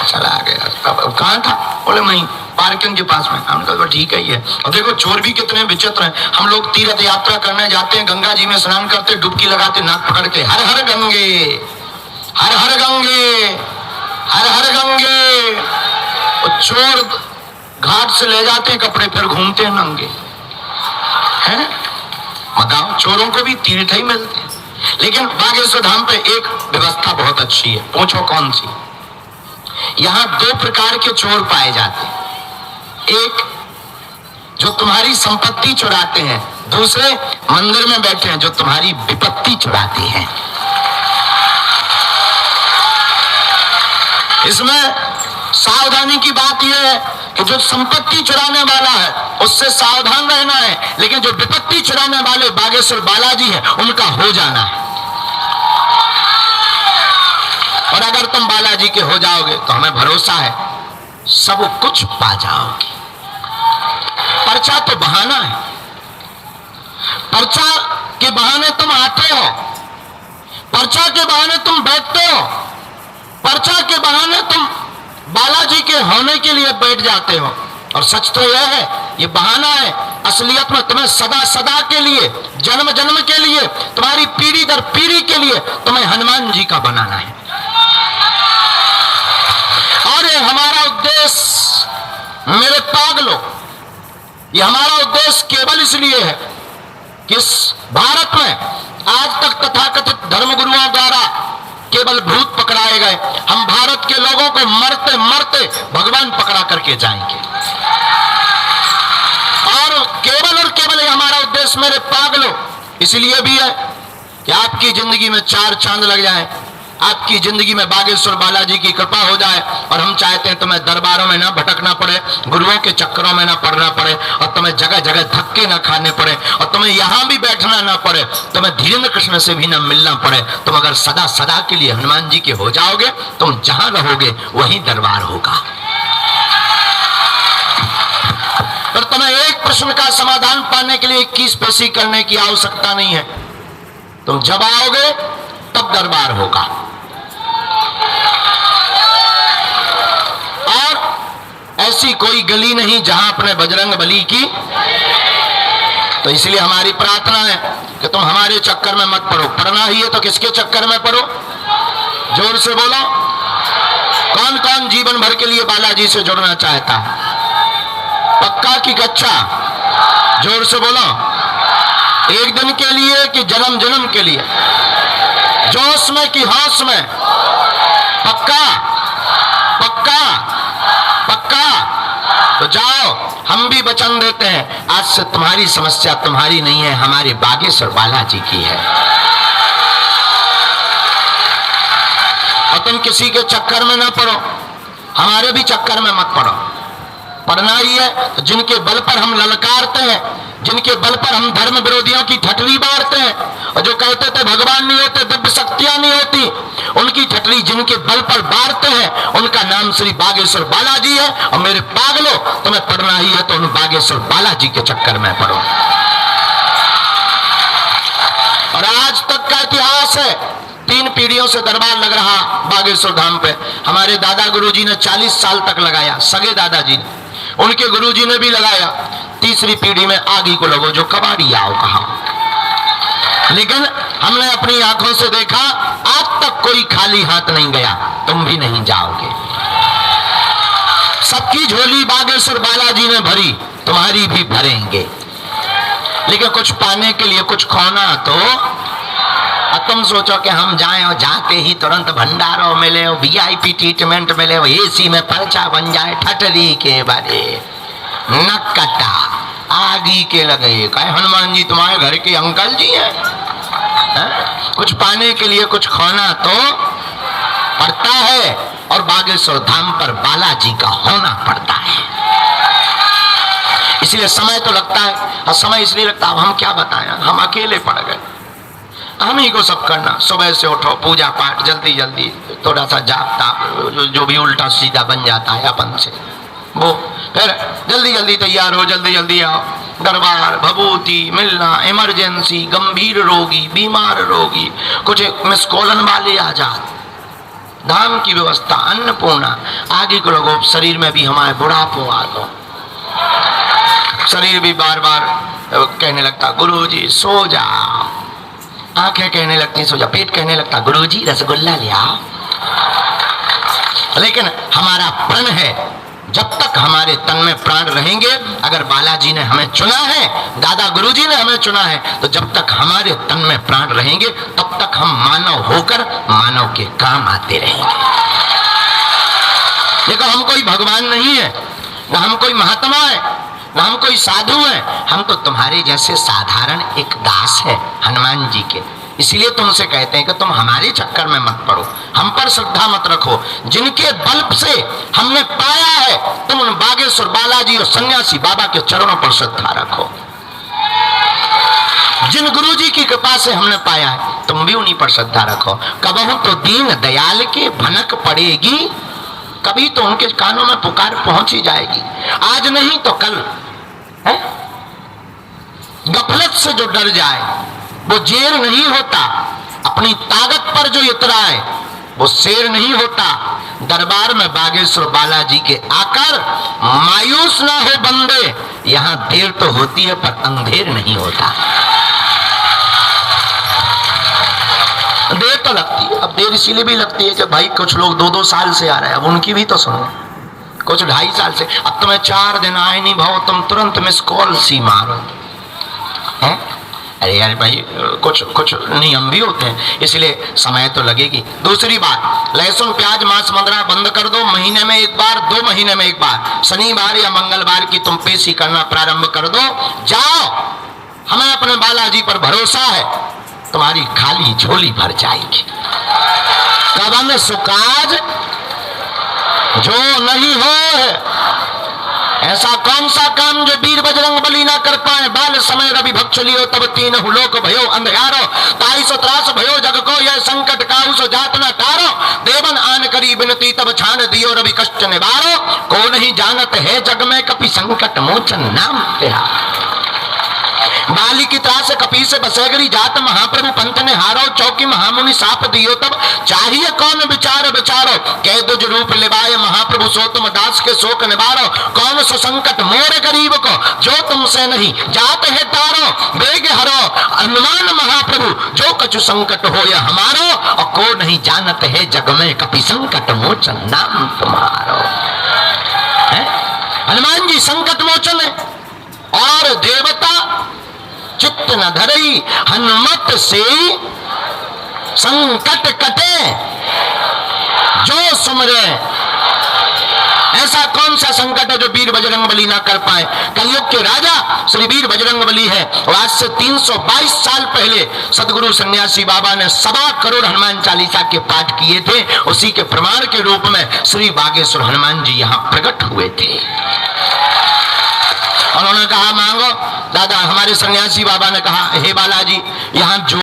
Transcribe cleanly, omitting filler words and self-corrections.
चला गया। अब कहाँ था? बोले वहीं पार्किंग के पास में। हमने कहा ठीक है ये। और देखो चोर भी कितने विचित्र हैं। हम लोग तीर्थ यात्रा करने जाते हैं, गंगा जी में स्नान करते, डुबकी लगाते, नाक पकड़ के हर हर गंगे, हर हर गंगे, हर हर गंगे। और चोर घाट से ले जाते हैं कपड़े, फिर घूमते हैं नंगे। हैं? बताओ, चोरों को भी तीर्थ ही मिलते हैं। लेकिन बागेश्वर धाम पे एक व्यवस्था बहुत अच्छी है। पूछो कौन सी? यहां दो प्रकार के चोर पाए जाते हैं। एक जो तुम्हारी संपत्ति चुराते हैं, दूसरे मंदिर में बैठे हैं जो तुम्हारी विपत्ति चुराते हैं। इसमें सावधानी की बात यह है कि जो संपत्ति चुराने वाला है उससे सावधान रहना है, लेकिन जो विपत्ति चुराने वाले बागेश्वर बालाजी हैं उनका हो जाना है। और अगर तुम बालाजी के हो जाओगे तो हमें भरोसा है सब कुछ पा जाओगे। पर्चा तो बहाना है। पर्चा के बहाने तुम आते हो, पर्चा के बहाने तुम बैठते हो, पर्चा के बहाने तुम बालाजी के होने के लिए बैठ जाते हो। और सच तो यह है ये बहाना है। असलियत में तुम्हें सदा सदा के लिए, जन्म जन्म के लिए, तुम्हारी पीढ़ी दर पीढ़ी के लिए तुम्हें हनुमान जी का बनाना है। और ये हमारा उद्देश्य मेरे पागलों, ये हमारा उद्देश्य केवल इसलिए है कि इस भारत में आज तक तथाकथित धर्मगुरुओं द्वारा केवल भूत पकड़ाए गए। हम भारत के लोगों को मरते मरते भगवान पकड़ा करके जाएंगे। और केवल हमारा उद्देश्य मेरे पागलों इसलिए भी है कि आपकी जिंदगी में चार चांद लग जाए, आपकी जिंदगी में बागेश्वर बालाजी की कृपा हो जाए। और हम चाहते हैं तुम्हें दरबारों में ना भटकना पड़े, गुरुओं के चक्करों में ना पड़ना पड़े, और तुम्हें जगह जगह धक्के ना खाने पड़े, और तुम्हें यहां भी बैठना ना पड़े, तुम्हें धीरेन्द्र कृष्ण से भी ना मिलना पड़े। तुम अगर सदा सदा के लिए हनुमान जी के हो जाओगे, तुम जहां रहोगे वहीं दरबार होगा। और तुम्हें एक प्रश्न का समाधान पाने के लिए 21 पेशी करने की आवश्यकता नहीं है। तुम जब आओगे तब दरबार होगा। और ऐसी कोई गली नहीं जहां अपने बजरंग बली की। तो इसलिए हमारी प्रार्थना है कि तुम हमारे चक्कर में मत पड़ो। पढ़ना ही है तो किसके चक्कर में पड़ो? जोर से बोलो, कौन कौन जीवन भर के लिए बालाजी से जुड़ना चाहता है? पक्का की कच्चा? जोर से बोलो, एक दिन के लिए कि जन्म जन्म के लिए? जोश में कि होश में? पक्का पक्का पक्का? तो जाओ, हम भी वचन देते हैं आज से तुम्हारी समस्या तुम्हारी नहीं है, हमारे बागेश्वर बालाजी की है। और तुम किसी के चक्कर में ना पड़ो, हमारे भी चक्कर में मत पड़ो। पढ़ना ही है तो जिनके बल पर हम ललकारते हैं, जिनके बल पर हम धर्म विरोधियों की ठटरी बारते हैं, और जो कहते थे भगवान नहीं होते, दिव्य शक्तियां नहीं होती, उनकी ठटरी जिनके बल पर बारते हैं उनका नाम श्री बागेश्वर बालाजी है। और मेरे पागलों, तुम्हें पढ़ना ही है तो उन बागेश्वर बालाजी के चक्कर में पढ़ो। और आज तक का इतिहास है, 3 पीढ़ियों से दरबार लग रहा बागेश्वर धाम पे। हमारे दादा गुरुजी ने 40 साल तक लगाया, सगे दादाजी ने, उनके गुरुजी ने भी लगाया। तीसरी पीढ़ी में आगे को लोगों जो कबाड़ी आओ कहा। लेकिन हमने अपनी आंखों से देखा आज तक कोई खाली हाथ नहीं गया, तुम भी नहीं जाओगे। सबकी झोली बागेश्वर बालाजी ने भरी, तुम्हारी भी भरेंगे। लेकिन कुछ पाने के लिए कुछ खोना तो। अब तुम सोचो कि हम जाएं और जाते ही तुरंत भंडारों मिले, VIP ट्रीटमेंट मिले, AC में पर्चा बन जाए, ठटरी के बारे नक्कटा आगी के लगे। कहे हनुमान जी तुम्हारे घर के अंकल जी हैं? कुछ पाने के लिए कुछ खोना तो पड़ता है, और बागेश्वर धाम पर बालाजी का होना पड़ता है। इसलिए समय तो लगता है, और समय इसलिए लगता है, हम क्या बताएं, हम अकेले पड़ गए। हम ही को सब करना, सुबह से उठो, पूजा पाठ, जल्दी जल्दी थोड़ा सा जाप ताप जो भी उल्टा सीधा बन जाता है अपन से, वो फिर जल्दी जल्दी तैयार हो, जल्दी जल्दी आओ, दरबार, भभूति मिलना, इमरजेंसी, गंभीर रोगी, बीमार रोगी, कुछ मिस कॉलन वाले आ जाते, धाम की व्यवस्था, अन्नपूर्णा, आगे को लगो, शरीर में भी हमारे बुढ़ापो आ गो। शरीर भी बार बार कहने लगता गुरुजी सो जाओ, आंखें कहने लगती सो जाओ, पेट कहने लगता गुरुजी रसगुल्ला ले आओ। लेकिन हमारा प्रण है, जब तक हमारे तन में प्राण रहेंगे, अगर बालाजी ने हमें चुना है, दादा गुरुजी ने हमें चुना है, तो जब तक हमारे तन में प्राण रहेंगे तब तक हम मानव होकर मानव के काम आते रहेंगे। देखो, हम कोई भगवान नहीं है, ना हम कोई महात्मा है, ना हम कोई साधु है, हम तो तुम्हारे जैसे साधारण एक दास है हनुमान जी के। इसलिए तुमसे कहते हैं कि तुम हमारे चक्कर में मत पड़ो, हम पर श्रद्धा मत रखो। जिनके बल से हमने पाया है, तुम उन बागेश्वर बालाजी और सन्यासी बाबा के चरणों पर श्रद्धा रखो। जिन गुरुजी की कृपा से हमने पाया है, तुम भी उन्हीं पर श्रद्धा रखो। कबहू तो दीन दयाल के भनक पड़ेगी, कभी तो उनके कानों में पुकार पहुंच ही जाएगी। आज नहीं तो कल है? गफलत से जो डर जाए वो जेर नहीं होता, अपनी ताकत पर जो इतराए वो शेर नहीं होता। दरबार में बागेश्वर बालाजी के आकर मायूस ना हो बंदे, यहां देर तो होती है पर अंधेर नहीं होता। देर तो लगती है, अब देर इसीलिए भी लगती है कि भाई कुछ लोग 2-2 साल से आ रहे हैं, अब उनकी भी तो सुनो। कुछ 2.5 साल से, अब तुम्हें 4 दिन आए नहीं भाव, तुम तुरंत मिस कॉल सी मारो है? अरे यार भाई, कुछ नियम भी होते हैं, इसलिए समय तो लगेगी। दूसरी बात, लहसुन प्याज मांस मंगरा बंद कर दो, महीने में एक बार, 2 महीने में एक बार, शनिवार या मंगलवार की तुम पेशी करना प्रारंभ कर दो। जाओ, हमें अपने बालाजी पर भरोसा है, तुम्हारी खाली झोली भर जाएगी। कवन सुकाज जो नहीं हो, ऐसा कौन सा काम जो वीर बजरंग बली ना कर पाए। बाल समय रवि भक्ष लियो तब तीनहु लोक भयो अंधयारो, ताईसो त्रास भयो जग को यह संकट काहू सो जात न टारो। देवन आन करी बिनती तब छान दियो रवि कष्ट निवारो, को नहीं जानत है जग में कपि संकट मोचन नाम तेरा। बाली की त्रास कपी से बसेगरी जात, महाप्रभु पंथ ने हारो, चौकी महामुनि साप दियो तब चाहिए कौन विचार विचारो। कह दुज रूप लिवाए महाप्रभु सो तुम दास के शोक निवारो। कौन सो संकट मोर गरीब को जो तुमसे नहीं जात है तारो। बेग हरो हनुमान महाप्रभु जो कछु संकट हो या हमारो, और को नहीं जानत है जग में कपि संकट मोचन नाम तुम्हारो। हनुमान जी संकट मोचन है, और देवता चित्त न धरई हनुमत से संकट कटे जो सुमरे। ऐसा कौन सा संकट है जो वीर बजरंग बली ना कर पाए। कलयुग के राजा श्री वीर बजरंग बली है, और आज से 322 साल पहले सदगुरु सन्यासी बाबा ने 1.25 करोड़ हनुमान चालीसा के पाठ किए थे। उसी के प्रमाण के रूप में श्री बागेश्वर हनुमान जी यहाँ प्रकट हुए थे। उन्होंने कहा मांगो। दादा हमारे सन्यासी बाबा ने कहा, हे बालाजी, यहाँ जो